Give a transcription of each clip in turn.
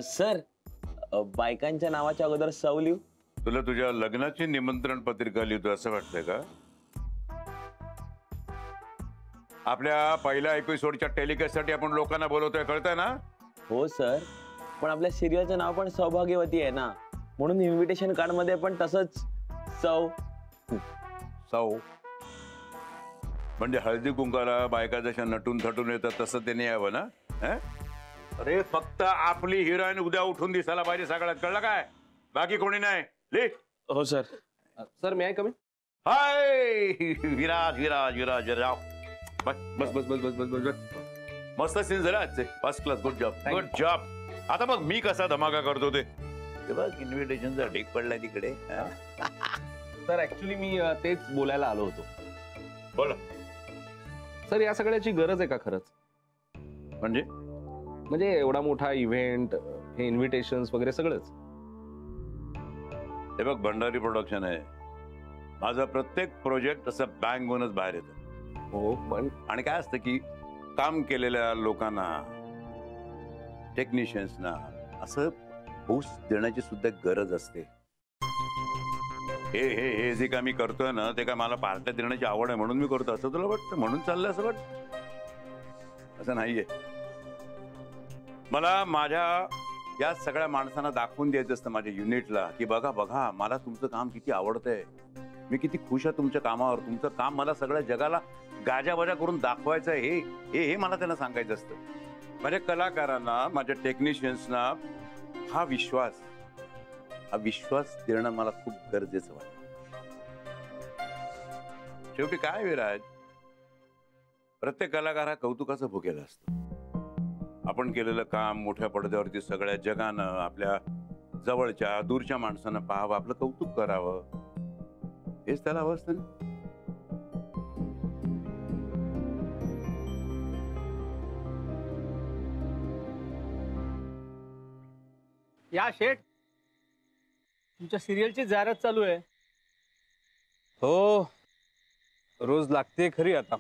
Sir, बायकांच्या नावाच्या अगोदर सौ लिहू. तुला तुझ्या लग्नाची निमंत्रण पत्रिका लिहितो असं वाटतंय का? आपल्या पहिल्या एपिसोडच्या टेलिकास्टसाठी आपण लोकांना बोलवतोय, कळतंय ना? हो सर, पण आपल्या सिरियलचं नाव पण सौभाग्यवती आहे ना, म्हणून इन्व्हिटेशन कार्ड मध्ये पण तसंच सौ. सौ म्हणजे हळदी कुंकाला बायका जशा नटून थटून येतात तसं त्याने यावं ना? अरे फक्त आपली हिरोईन उद्या उठून दिसायला पाहिजे सगळ्यात, कळलं काय? बाकी कोणी नाही. हो सर. सर मी आहे कमी. हाय विराज विराज विराज राव. बस बस बस बस बस बस बस. मस्त सीन झाला आजचे, first class. Good job good job. आता मग मी कसा धमाका करतो ते बघ. इन्व्हिटेशनचा ढेक पडलाय तिकडे. सर ऍक्च्युली मी तेच बोलायला आलो होतो. बोला. सर या सगळ्याची गरज आहे का खरंच? म्हणजे एवढा मोठा इव्हेंट, हे इन्व्हिटेशन्स वगैरे सगळंच. हे बघ, भंडारी प्रोडक्शन आहे माझा. प्रत्येक प्रोजेक्ट असं बँग होऊनच बाहेर येतो. हो, पण आणि काय असतं की काम केलेल्या लोकांना, टेक्निशियन्सना असं बूस्ट देण्याची सुद्धा गरज असते. हे हे हे जे काय मी करतोय ना, ते काय मला पार्ट्या देण्याची आवड आहे म्हणून मी करतो असं तुला वाटतं? म्हणून चाललंय असं वाटतं? असं नाहीये. मला माझ्या या सगळ्या माणसांना दाखवून द्यायचं असतं माझ्या युनिटला की बघा बघा मला तुमचं काम किती आवडतंय, मी किती खुश आहे तुमच्या कामावर, तुमचं काम मला सगळ्या जगाला गाजावाजा करून दाखवायचं आहे. हे हे मला त्यांना सांगायचं असतं. माझ्या कलाकारांना, माझ्या टेक्निशियन्सना हा विश्वास देणं मला खूप गरजेचं वाटतं. शेवटी काय विराज, प्रत्येक कलाकार हा कौतुकाचा भुकेला असतो. आपण केलेलं काम मोठ्या पडद्यावरती सगळ्या जगानं, आपल्या जवळच्या दूरच्या माणसांना पाहावं, आपलं कौतुक करावं, हेच त्याला हवं असतं ना. या शेठ, तुमच्या सिरियलची जाहिरात चालू आहे. हो, रोज लागते खरी. आता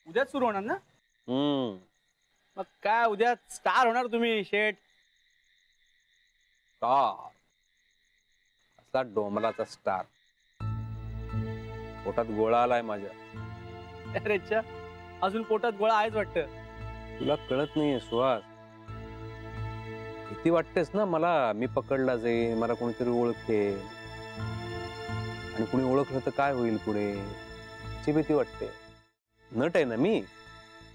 उद्याच सुरू होणार ना? मग काय उद्या स्टार होणार तुम्ही शेठ. स्टार असला डोंबराचा स्टार. पोटात गोळा आलाय माझ्या. अरे अच्छा, अजून पोटात गोळा आहेच वाटतं. तुला कळत नाहीये सुहास. भीती वाटतेस ना मला, मी पकडला जाईल, मला कोणीतरी ओळखेल, आणि कुणी ओळखलं तर काय होईल पुढे, ची भीती वाटते. नट आहे ना मी,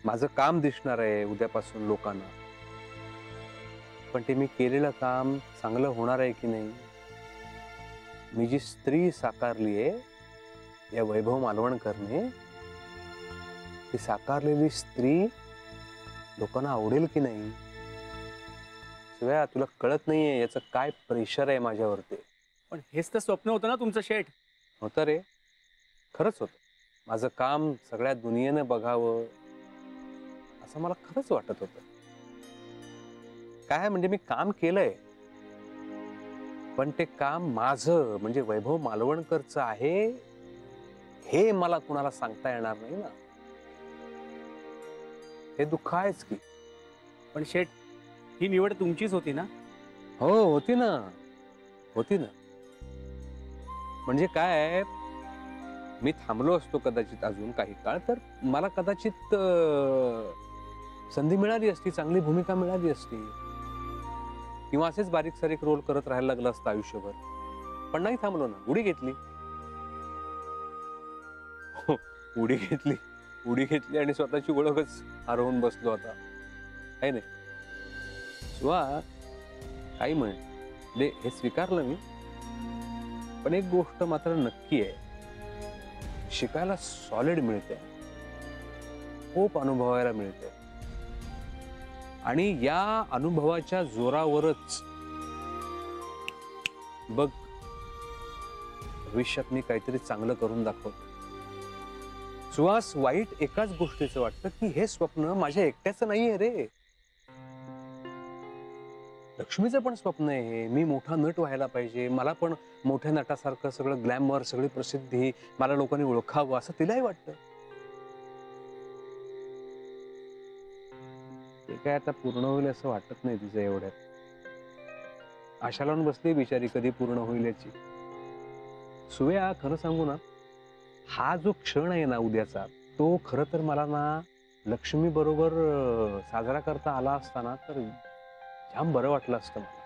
माझं काम दिसणार आहे उद्यापासून लोकांना. पण ते मी केलेलं काम चांगलं होणार आहे की नाही. मी जी स्त्री साकारली आहे या वैभव मालवणकरने, ती साकारलेली स्त्री लोकांना आवडेल की नाही. शिवाय तुला कळत नाहीये याचं काय प्रेशर आहे माझ्यावरती. पण हेच तर स्वप्न होतं ना तुमचं शेठ. होतं रे, खरंच होतं. माझं काम सगळ्या दुनियेनं बघावं असं मला खरंच वाटत होतं. काय म्हणजे मी काम केलंय, पण ते काम माझं म्हणजे वैभव मालवणकरचं आहे हे मला कुणाला सांगता येणार नाही ना. हे दुःख आहेच की. पण शेठ, ही निवड तुमचीच होती ना? हो, होती ना, होती ना. म्हणजे काय, मी थांबलो असतो कदाचित अजून काही काळ, तर मला कदाचित संधी मिळाली असती, चांगली भूमिका मिळाली असती, किंवा असेच बारीक सारीक रोल करत राहायला लागलं असतं आयुष्यभर. पण नाही थांबलो ना, उडी घेतली. उडी घेतली आणि स्वतःची ओळखच हरवून बसलो आता, आहे नाही. सुहा, काही म्हण हे स्वीकारलं मी. पण एक गोष्ट मात्र नक्की आहे, शिकायला सॉलिड मिळते, खूप अनुभवायला मिळते, आणि या अनुभवाच्या जोरावरच बघ भविष्यात मी काहीतरी चांगलं करून दाखवतो. सुहास, वाईट एकाच गोष्टीचं वाटतं की हे स्वप्न माझ्या एकट्याचं नाहीये रे. लक्ष्मीचं पण स्वप्न आहे, मी मोठा नट व्हायला पाहिजे, मला पण मोठ्या नटासारखं सगळं ग्लॅमर, सगळी प्रसिद्धी, मला लोकांनी ओळखावं असं तिलाही वाटतं. काय आता पूर्ण होईल असं वाटत नाही तिचं एवढ्यात. आशा लावून बसली बिचारी कधी पूर्ण होईल याची. सुव्या, खरं सांगू ना, हा जो क्षण आहे ना उद्याचा, तो खरं तर मला ना लक्ष्मी बरोबर साजरा करता आला असता ना तर जाम बरं वाटलं असतं मला.